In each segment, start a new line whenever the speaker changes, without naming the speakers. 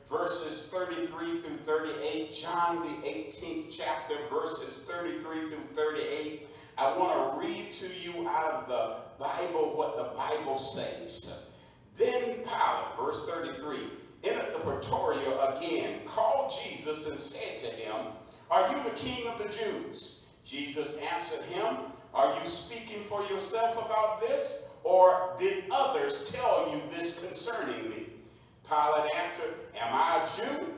Verses 33 through 38, John the 18th chapter, verses 33 through 38. I want to read to you out of the Bible what the Bible says. Then Pilate, verse 33, entered the praetorium again, called Jesus and said to him, "Are you the king of the Jews?" Jesus answered him, "Are you speaking for yourself about this, or did others tell you this concerning me?" Pilate answered, "Am I a Jew?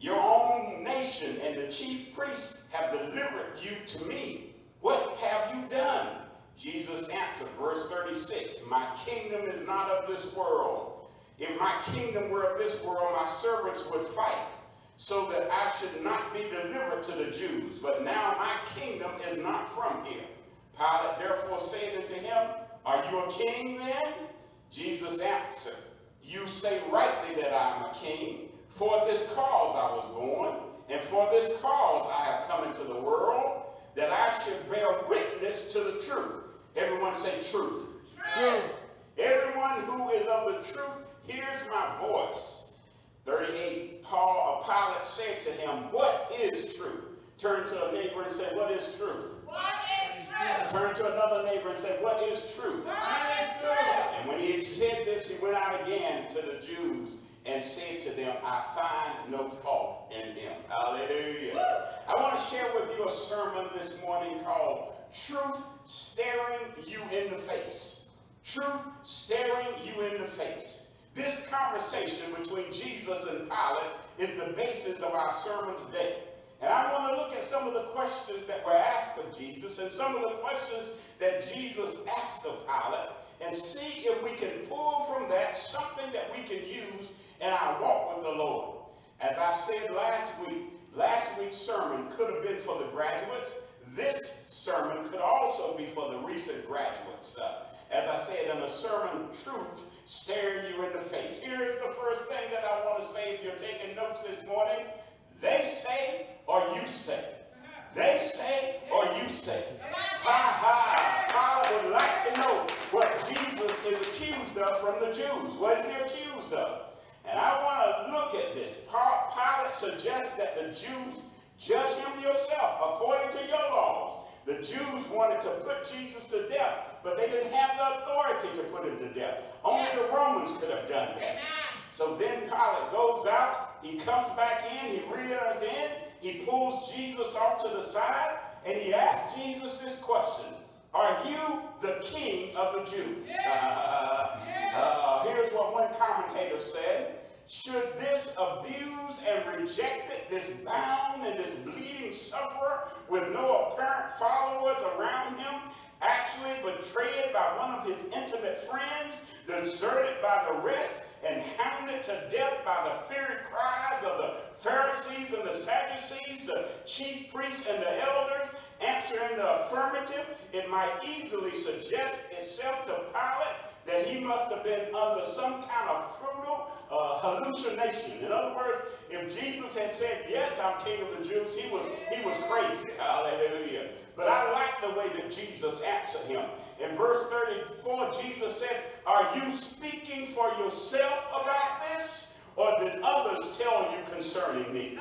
Your own nation and the chief priests have delivered you to me. What have you done?" Jesus answered, verse 36, "My kingdom is not of this world. If my kingdom were of this world, my servants would fight, so that I should not be delivered to the Jews. But now my kingdom is not from here." Pilate therefore said unto him, "Are you a king then?" Jesus answered, "You say rightly that I am a king. For this cause I was born, and for this cause I have come into the world, that I should bear witness to the truth." Everyone say truth. Truth. Everyone who is of the truth hears my voice. 38, Pilate said to him, "What is truth?" Turn to a neighbor and say, "What is truth?" What is truth? Turn to another neighbor and say, "What is truth?" What is truth? And when he had said this, he went out again to the Jews and said to them, "I find no fault in him." Hallelujah. Woo! I want to share with you a sermon this morning called Truth Staring You in the Face. Truth Staring You in the Face. This conversation between Jesus and Pilate is the basis of our sermon today. And I want to look at some of the questions that were asked of Jesus and some of the questions that Jesus asked of Pilate and see if we can pull from that something that we can use in our walk with the Lord. As I said last week's sermon could have been for the graduates. This sermon could also be for the recent graduates. As I said in the sermon, Truth Staring You in the Face. Here's the first thing that I want to say if you're taking notes this morning. They say or you say. They say or you say. Ha ha. Pilate would like to know what Jesus is a of from the Jews? What is he accused of? And I want to look at this. Pilate suggests that the Jews judge him yourself according to your laws. The Jews wanted to put Jesus to death, but they didn't have the authority to put him to death. Only the Romans could have done that. So then Pilate goes out, he comes back in, he re-enters in, he pulls Jesus off to the side, and he asks Jesus this question: are you the king of the Jews? Here's what one commentator said: should this abused and rejected, this bound and this bleeding sufferer with no apparent followers around him, actually betrayed by one of his intimate friends, deserted by the rest, and hounded to death by the fiery cries of the Pharisees and the Sadducees, the chief priests and the elders, answer in the affirmative, it might easily suggest itself to Pilate that he must have been under some kind of frugal hallucination. In other words, if Jesus had said, yes, I'm king of the Jews, he was crazy. Hallelujah. But I like the way that Jesus answered him. In verse 34, Jesus said, are you speaking for yourself about this, or did others tell you concerning me?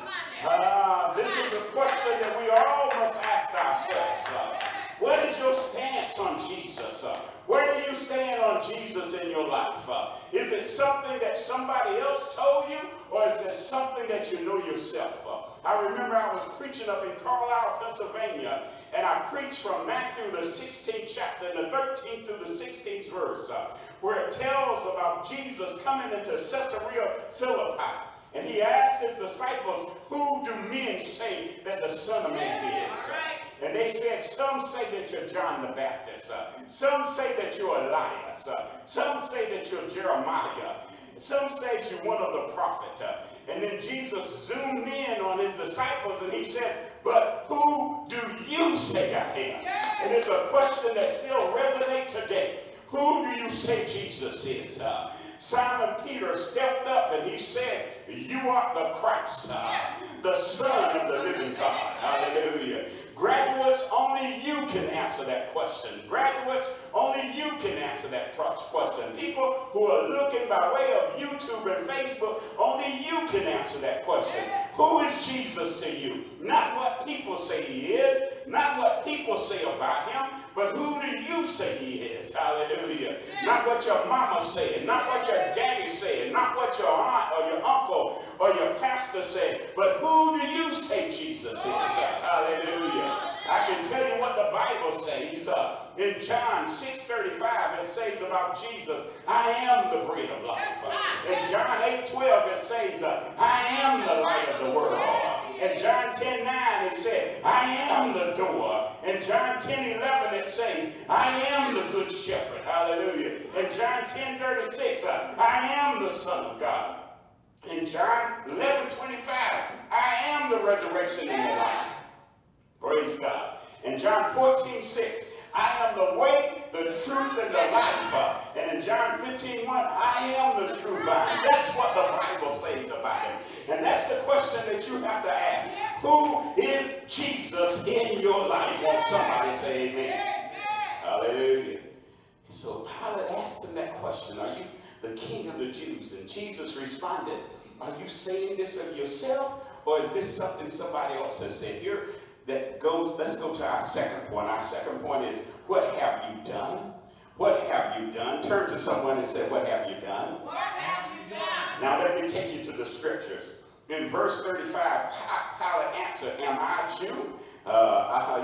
This is a question that we all must ask ourselves. What is your stance on Jesus? Where do you stand on Jesus in your life? Is it something that somebody else told you, or is it something that you know yourself? I remember I was preaching up in Carlisle, Pennsylvania, and I preached from Matthew the 16th chapter, the 13th through the 16th verse, where it tells about Jesus coming into Caesarea Philippi. And he asked his disciples, who do men say that the Son of Man is? And they said, some say that you're John the Baptist. Some say that you're Elias. Some say that you're Jeremiah. Some say you're one of the prophets. And then Jesus zoomed in on his disciples and he said, but who do you say I am? And it's a question that still resonates today. Who do you say Jesus is? Simon Peter stepped up and he said, you are the Christ, the Son of the living God. Hallelujah. Graduates, only you can answer that question. Graduates, only you can answer that question. People who are looking by way of YouTube and Facebook, only you can answer that question. Who is Jesus to you? Not what people say he is, not what people say about him, but who do you say he is? Hallelujah. Not what your mama said, not what your daddy said, not what your aunt or your uncle or your pastor said, but who do you say Jesus is? Hallelujah. I can tell you what the Bible says. In John 6:35, it says about Jesus, I am the bread of life. In John 8:12, it says, I am the light of the world. In John 10:9, it said, I am the door. In John 10:11, it says, I am the good shepherd. Hallelujah. In John 10:36, I am the Son of God. In John 11:25, I am the resurrection and the life. Praise God. In John 14:6, I am the way, the truth, and the life. And in John 15:1, I am the true vine. That's what the Bible says about him. And that's the question that you have to ask. Who is Jesus in your life? Won't somebody say amen? Hallelujah. So Pilate asked him that question, are you the king of the Jews? And Jesus responded, are you saying this of yourself, or is this something somebody else has said? Here, that goes, let's go to our second point. Our second point is, what have you done? What have you done? Turn to someone and say, what have you done? What have you done? Now let me take you to the scriptures. In verse 35, Pilate answered, am I a Jew?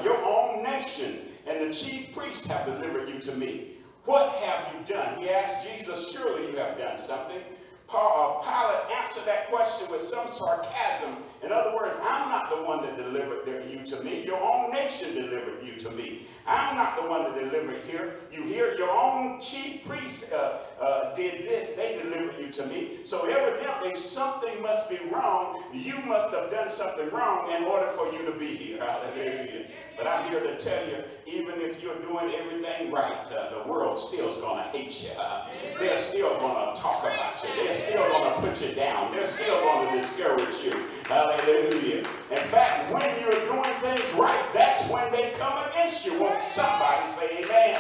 Your own nation and the chief priests have delivered you to me. What have you done? He asked Jesus, surely you have done something. Pilate answered that question with some sarcasm. In other words, I'm not the one that delivered you to me. Your own nation delivered you to me. I'm not the one that delivered you here. Your own chief priest did this. They delivered you to me. So evidently something must be wrong. You must have done something wrong in order for you to be here. Hallelujah. But I'm here to tell you, even if you're doing everything right, the world still is going to hate you. They're still going to talk about you. They're still going to put you down. They're still going to discourage you. Hallelujah. In fact, when you're doing things right, that's when they come against you. Won't somebody say amen?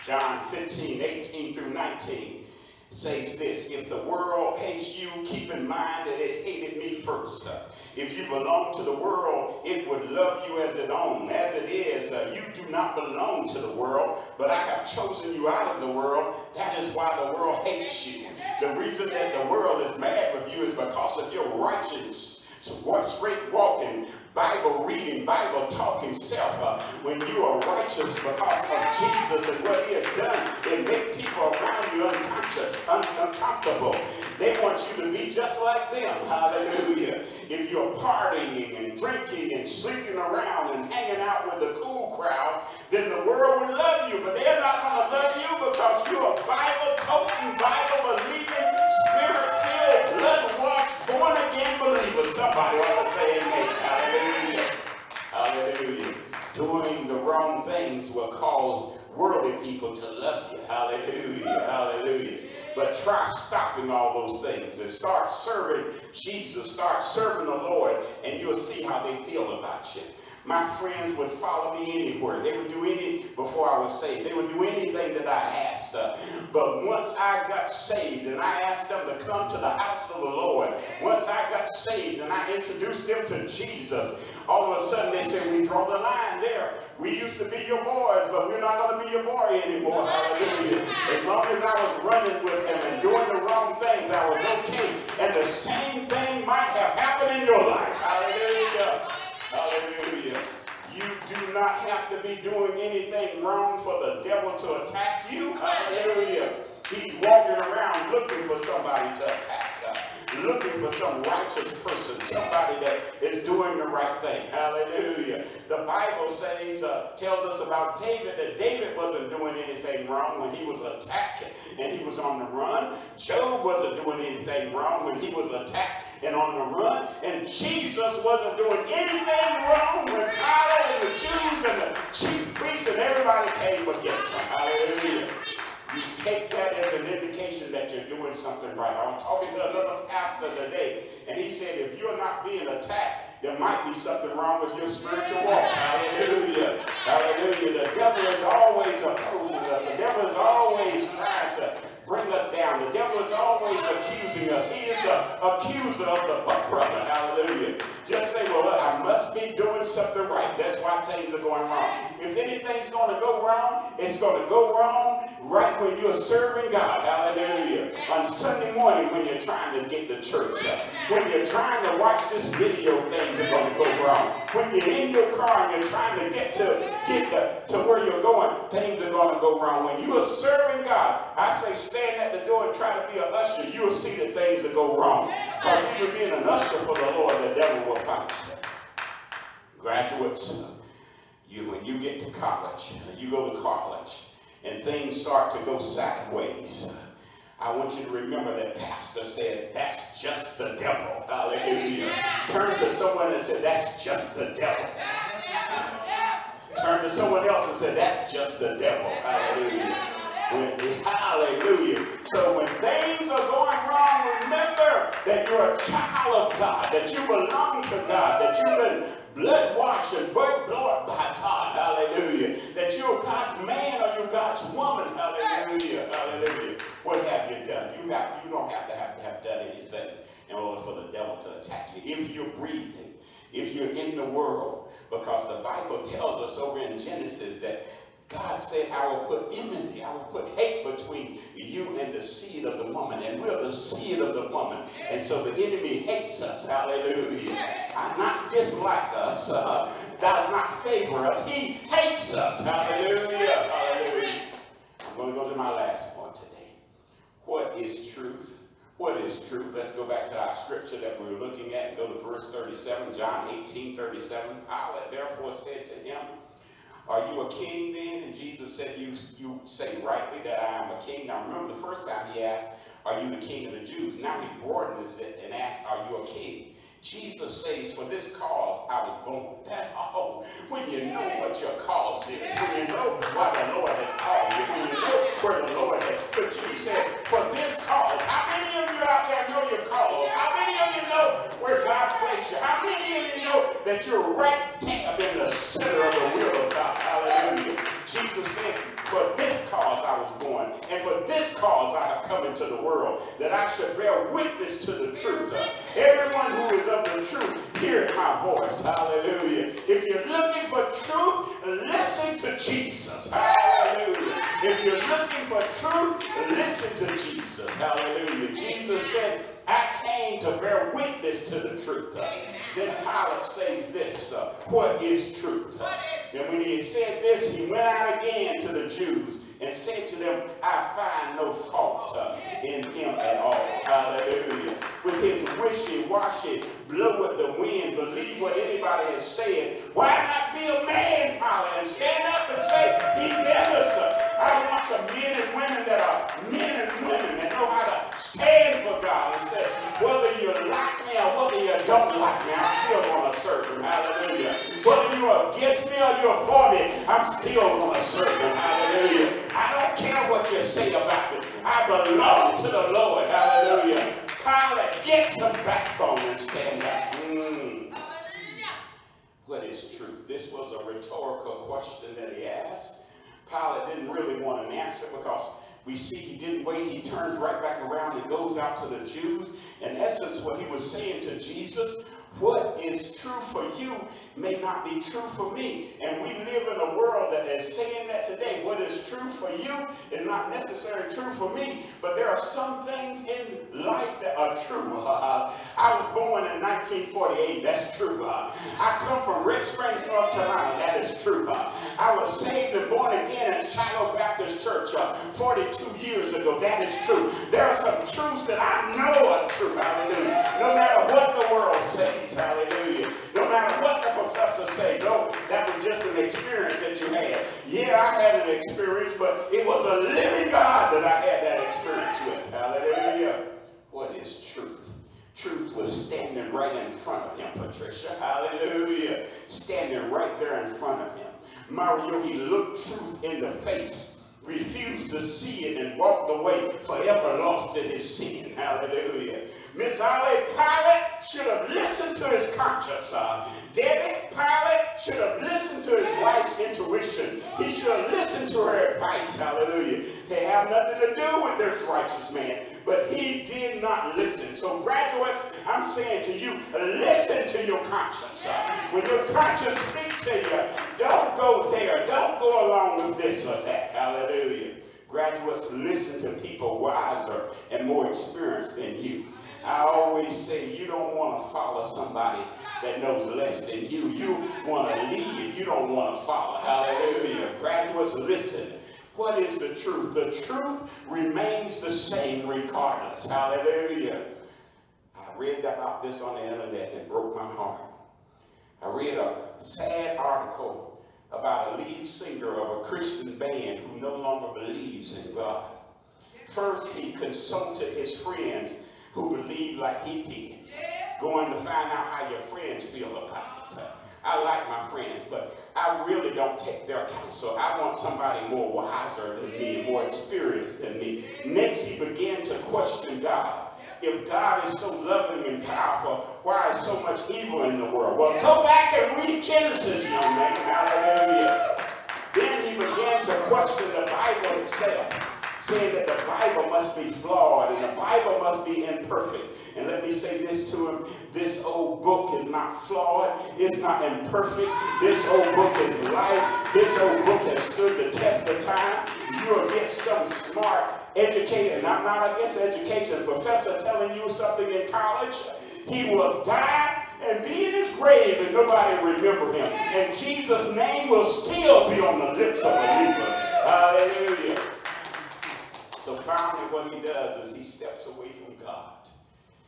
John 15, 18 through 19 says this: if the world hates you, keep in mind that it hated me first. If you belong to the world, it would love you as its own. As it is, you do not belong to the world, but I have chosen you out of the world. That is why the world hates you. The reason that the world is mad with you is because of your righteous, straight walking, Bible reading, Bible talking self. When you are righteous because of Jesus and what he has done, it makes people around you unconscious, uncomfortable. They want you to be just like them. Hallelujah. If you're partying and drinking and sleeping around and hanging out with the cool crowd, then the world would love you. But they're not going to love you because you're a Bible-toting, Bible-believing, Spirit-filled, blood-washed, born-again believer. Somebody ought to say amen. Hallelujah. Hallelujah. Doing the wrong things will cause worldly people to love you. Hallelujah. Hallelujah. But try stopping all those things and start serving Jesus. Start serving the Lord, and you'll see how they feel about you. My friends would follow me anywhere. They would do before I was saved, they would do anything that I asked. But once I got saved and I asked them to come to the house of the Lord, once I got saved and I introduced them to Jesus, all of a sudden they said, we draw the line there. We used to be your boys, but we're not going to be your boy anymore. Hallelujah. As long as I was running with them and doing the wrong things, I was okay. And the same thing might have happened in your life. Hallelujah. Hallelujah. You do not have to be doing anything wrong for the devil to attack you. Hallelujah. He's walking around looking for somebody to attack. Looking for some righteous person, somebody that is doing the right thing. Hallelujah. The Bible says, tells us about David, that David wasn't doing anything wrong when he was attacked and he was on the run. Job wasn't doing anything wrong when he was attacked and on the run. And Jesus wasn't doing anything wrong when Pilate and the Jews and the chief priests and everybody came against him. Hallelujah. You take that as an indication that you're doing something right. I was talking to another pastor today, and he said, if you're not being attacked, there might be something wrong with your spiritual walk. Hallelujah. Hallelujah. The devil is always opposing us. The devil is always trying to bring us down. The devil is always accusing us. He is the accuser of the brother. Hallelujah. Just say, well, I must be doing something right. That's why things are going wrong. If anything's going to go wrong, it's going to go wrong right when you're serving God. Hallelujah. On Sunday morning when you're trying to get to church. When you're trying to watch this video, things are going to go wrong. When you're in your car and you're trying to get to where you're going, things are going to go wrong. When you are serving God, I say stand at the door and try to be an usher. You'll see that things will go wrong. Because even being an usher for the Lord, the devil will fight you. Graduates, when you get to college, you go to college, and things start to go sideways. I want you to remember that pastor said, that's just the devil. Hallelujah. Turn to someone and say, that's just the devil. Turn to someone else and say, that's just the devil. Hallelujah. Hallelujah. So when things are going wrong, remember that you're a child of God, that you belong to God, that you've been blood washed and blood by God. Hallelujah. That you're God's man or you're God's woman. Hallelujah. Hallelujah. What have you done? You don't have to have done anything in order for the devil to attack you. If you're breathing, if you're in the world, because the Bible tells us over in Genesis that God said, I will put enmity, I will put hate between you and the seed of the woman. And we're the seed of the woman. And so the enemy hates us. Hallelujah. Not dislike us. Does not favor us. He hates us. Hallelujah. Hallelujah. I'm going to go to my last point today. What is truth? What is truth? Let's go back to our scripture that we were looking at and go to verse 37. John 18:37. Pilate therefore said to him, are you a king then? And Jesus said, you say rightly that I am a king. Now remember the first time he asked, are you the king of the Jews? Now he broadens it and asks, are you a king? Jesus says, for this cause I was born. When you know what your cause is, when you know why the Lord has called you, when you know where the Lord has put you, he said, for this cause. How many of you out there know your cause? How many of you know where God placed you? How many of you know that you're right there in the center of the will of God? Hallelujah. Jesus said, for this cause cause I have come into the world, that I should bear witness to the truth. Everyone who is of the truth, hear my voice. Hallelujah. If you're looking for truth, listen to Jesus. Hallelujah. If you're looking for truth, listen to Jesus. Hallelujah. Jesus said, I came to bear witness to the truth. Then Pilate says this, what is truth? And when he had said this, he went out again to the Jews and said to them, I find no fault in him at all. Hallelujah. With his wishy-washy, blow with the wind, believe what anybody has said. Why not be a man, Pilate, and stand up and say, he's innocent? I want some men and women that are men and women that know how to stand for God and say, whether you like me or whether you don't like me, I'm still going to serve him. Hallelujah. Whether you're against me or you're for me, I'm still going to serve him. Hallelujah. I don't care what you say about me. I belong to the Lord. Hallelujah. Pilate, get some backbone and stand up. What is truth? This was a rhetorical question that he asked. Pilate didn't really want an answer because we see he didn't wait. He turns right back around and goes out to the Jews. In essence, what he was saying to Jesus, what is true for you may not be true for me. And we live in a world that is saying that today. What is true for you is not necessarily true for me. But there are some things in life that are true. I was born in 1948. That's true. I come from Red Springs, North Carolina. That is true. I was saved and born again in Shiloh Baptist Church 42 years ago. That is true. There are some truths that I know are true. Hallelujah. No matter what the world says. Hallelujah. No matter what the professor says. Oh, that was just an experience that you had. Yeah, I had an experience, but it was a living God that I had that experience with. Hallelujah. What is truth? Truth was standing right in front of him, Patricia. Hallelujah. Standing right there in front of him. Mario, he looked truth in the face, refused to see it, and walked away forever lost in his sin. Hallelujah. Miss Ollie, Pilate should have listened to his conscience. Debbie, Pilate should have listened to his wife's intuition. He should have listened to her advice. Hallelujah. They have nothing to do with this righteous man. But he did not listen. So graduates, I'm saying to you, listen to your conscience. When your conscience speaks to you, don't go there. Don't go along with this or that. Hallelujah. Graduates, listen to people wiser and more experienced than you. I always say you don't want to follow somebody that knows less than you. You want to lead. You don't want to follow. Hallelujah. Graduates, listen. What is the truth? The truth remains the same regardless. Hallelujah. I read about this on the internet and it broke my heart. I read a sad article about a lead singer of a Christian band who no longer believes in God. First, he consulted his friends who believed like he did, going to find out how your friends feel about it. I like my friends, but I really don't take their counsel. I want somebody more wiser than me, more experienced than me. Next, he began to question God. If God is so loving and powerful, why is so much evil in the world? Well, go back and read Genesis, young man. Hallelujah. Then he began to question the Bible itself, saying that the Bible must be flawed and the Bible must be imperfect. And let me say this to him, this old book is not flawed, it's not imperfect, this old book is life, this old book has stood the test of time. You're against some smart educator, and I'm not against education, professor telling you something in college, he will die and be in his grave and nobody remember him. And Jesus' name will still be on the lips of believers. Hallelujah. So finally what he does is he steps away from God.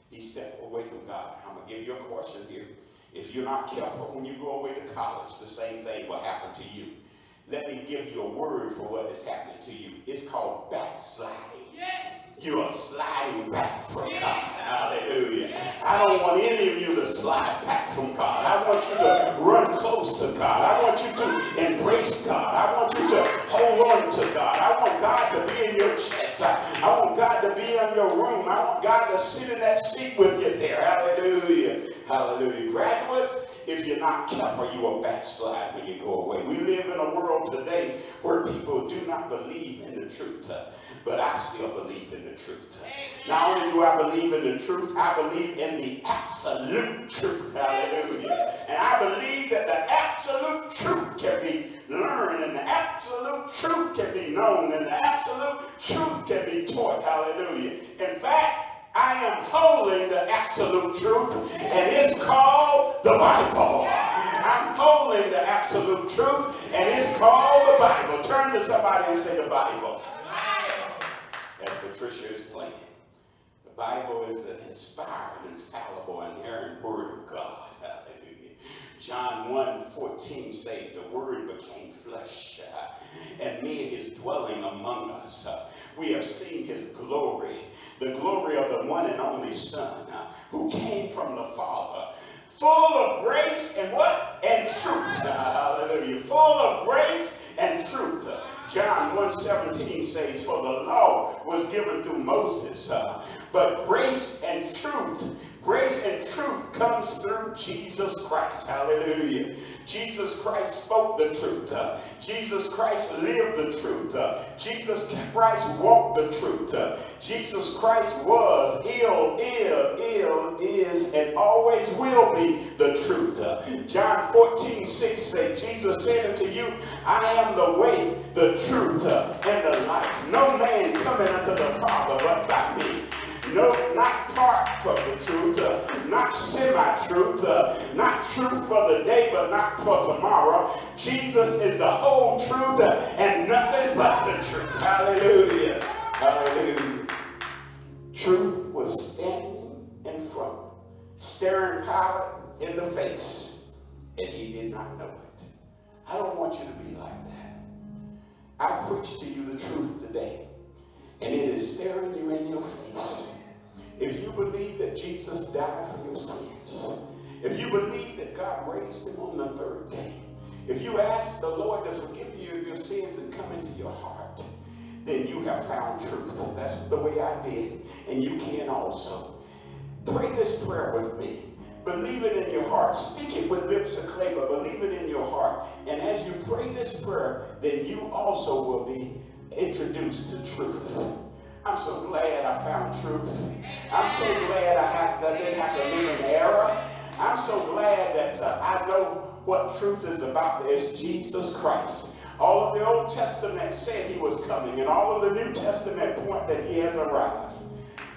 He steps away from God. I'm going to give you a question here. If you're not careful when you go away to college, the same thing will happen to you. Let me give you a word for what is happening to you. It's called backsliding. You are sliding back from God. Hallelujah. I don't want any of you to slide back from God. I want you to run close to God. I want you to embrace God. I want you to hold on to God. I want God to be in your chest. I want God to be in your room. I want God to sit in that seat with you there. Hallelujah. Hallelujah. Graduates, if you're not careful, you will backslide when you go away. We live in a world today where people do not believe in the truth. but I still believe in the truth. Not only do I believe in the truth, I believe in the absolute truth. Hallelujah. And I believe that the absolute truth can be learned, and the absolute truth can be known, and the absolute truth can be taught. Hallelujah. In fact, I am holding the absolute truth, and it's called the Bible. I'm holding the absolute truth, and it's called the Bible. Turn to somebody and say the Bible. As Patricia is playing. The Bible is the inspired, infallible, inerrant word of God. Hallelujah. John 1:14 says, the word became flesh and made his dwelling among us. We have seen his glory, the glory of the one and only Son, who came from the Father, full of grace and what? And truth. Hallelujah. Full of grace and truth. John 1:17 says, for the law was given through Moses, but grace and truth comes through Jesus Christ. Hallelujah. Jesus Christ spoke the truth. Jesus Christ lived the truth. Jesus Christ walked the truth. Jesus Christ was, is, and always will be the truth. John 14:6 says, Jesus said unto you, I am the way, the truth, and the life. No man coming unto the Father but by me. No, not part from the truth, not semi-truth, not truth for the day, but not for tomorrow. Jesus is the whole truth and nothing but the truth. Hallelujah. Hallelujah. Truth was standing in front, staring Pilate in the face, and he did not know it. I don't want you to be like that. I preach to you the truth today, and it is staring you in your face. If you believe that Jesus died for your sins, if you believe that God raised him on the third day, if you ask the Lord to forgive you of your sins and come into your heart, then you have found truth. That's the way I did, and you can also. Pray this prayer with me. Believe it in your heart. Speak it with lips of clay, but believe it in your heart. And as you pray this prayer, then you also will be introduced to truth. I'm so glad I found truth. I'm so glad I didn't have to live in error. I'm so glad that I know what truth is about. It's Jesus Christ. All of the Old Testament said he was coming, and all of the New Testament point that he has arrived.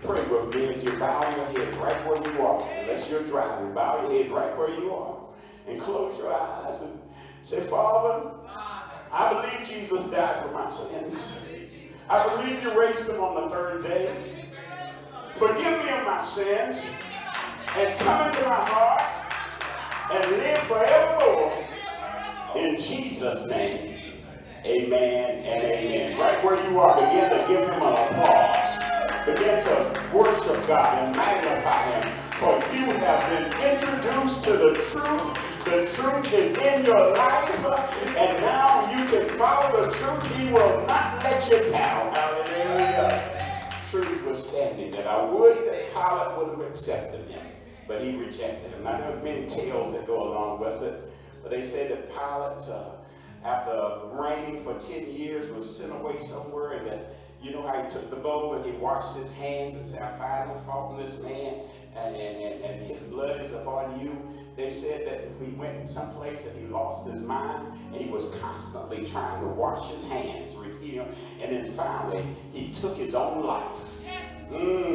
Pray with me as you bow your head right where you are. Unless you're driving, bow your head right where you are. And close your eyes and say, Father, I believe Jesus died for my sins. I believe you raised him on the third day. Forgive me of my sins and come into my heart and live forevermore. In Jesus' name, amen and amen. Right where you are, begin to give him an applause. Begin to worship God and magnify him, for you have been introduced to the truth. The truth is in your life, and now you can follow the truth. He will not let you down. Hallelujah. Truth was standing, and I would that Pilate would have accepted him, but he rejected him. Now, there's many tales that go along with it, but they say that Pilate, after reigning for 10 years, was sent away somewhere, and that, you know how he took the bowl and he washed his hands and said, I find no fault in this man, and his blood is upon you. They said that he went someplace and he lost his mind, and he was constantly trying to wash his hands, and then finally he took his own life.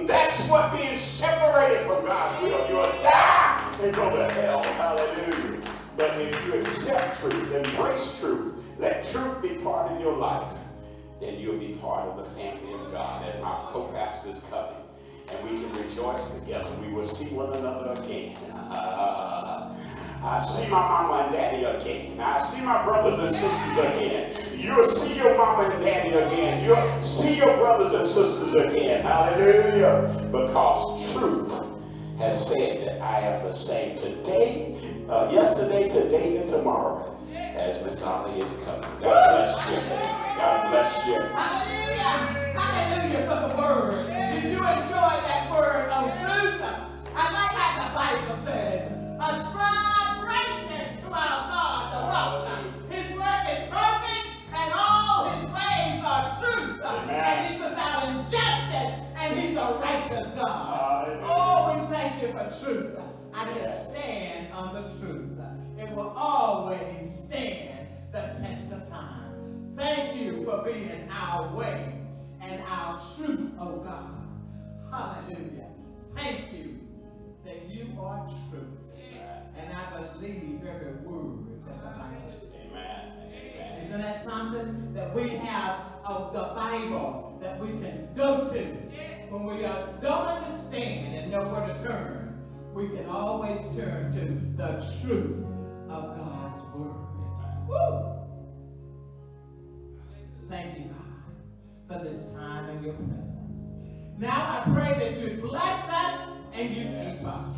That's what being separated from God's will. You'll die and go to hell. Hallelujah. But if you accept truth, embrace truth, let truth be part of your life, then you'll be part of the family of God. As my co-pastor is coming, and we can rejoice together. We will see one another again. I see my mama and daddy again. I see my brothers and sisters again. You'll see your mama and daddy again. You'll see your brothers and sisters again. Hallelujah. Because truth has said that I am the same today, yesterday, today, and tomorrow, as Miss Ollie is coming. God bless you. God bless you.
Hallelujah. Hallelujah for the word. Did you enjoy that word on truth? I like how the Bible says, ascribe greatness to our God, the rock. His work is perfect, and all his ways are truth. And he without And he's a righteous God. Oh, we thank you for truth. I can stand on the truth. It will always stand the test of time. Thank you for being our way and our truth, oh God. Hallelujah. Thank you that you are truth. And I believe every word that the Bible says. Amen. Isn't that something that we have of the Bible that we can go to when we don't understand and know where to turn? We can always turn to the truth of God's word. Woo! Thank you, God, for this time in your presence. Now I pray that you bless us and you keep us.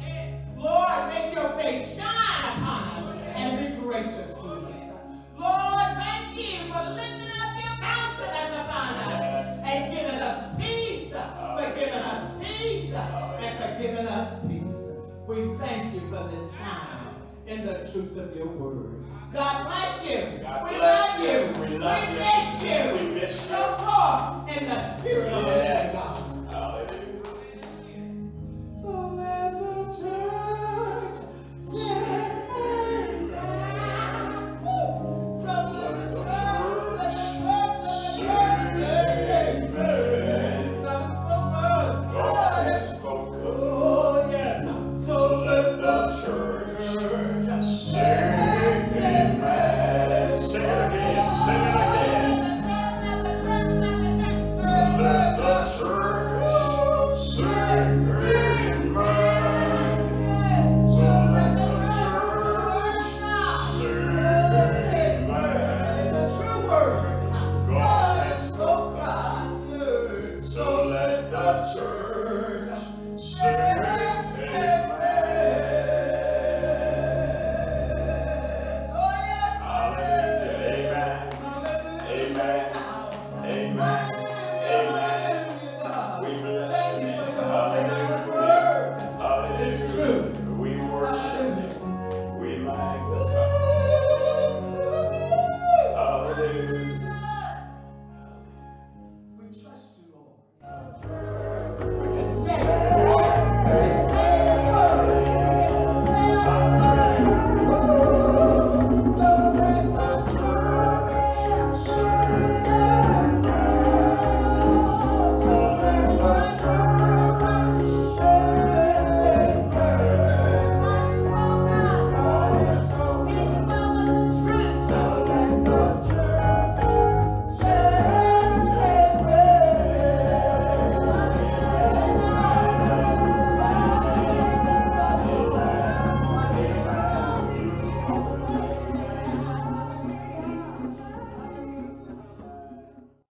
Lord, make your face shine upon us and be gracious to us. Lord, thank you for lifting up your countenance upon us and giving us peace, for giving us peace, and for giving us peace. We thank you for this time in the truth of your word. God bless you. We love you. We miss you.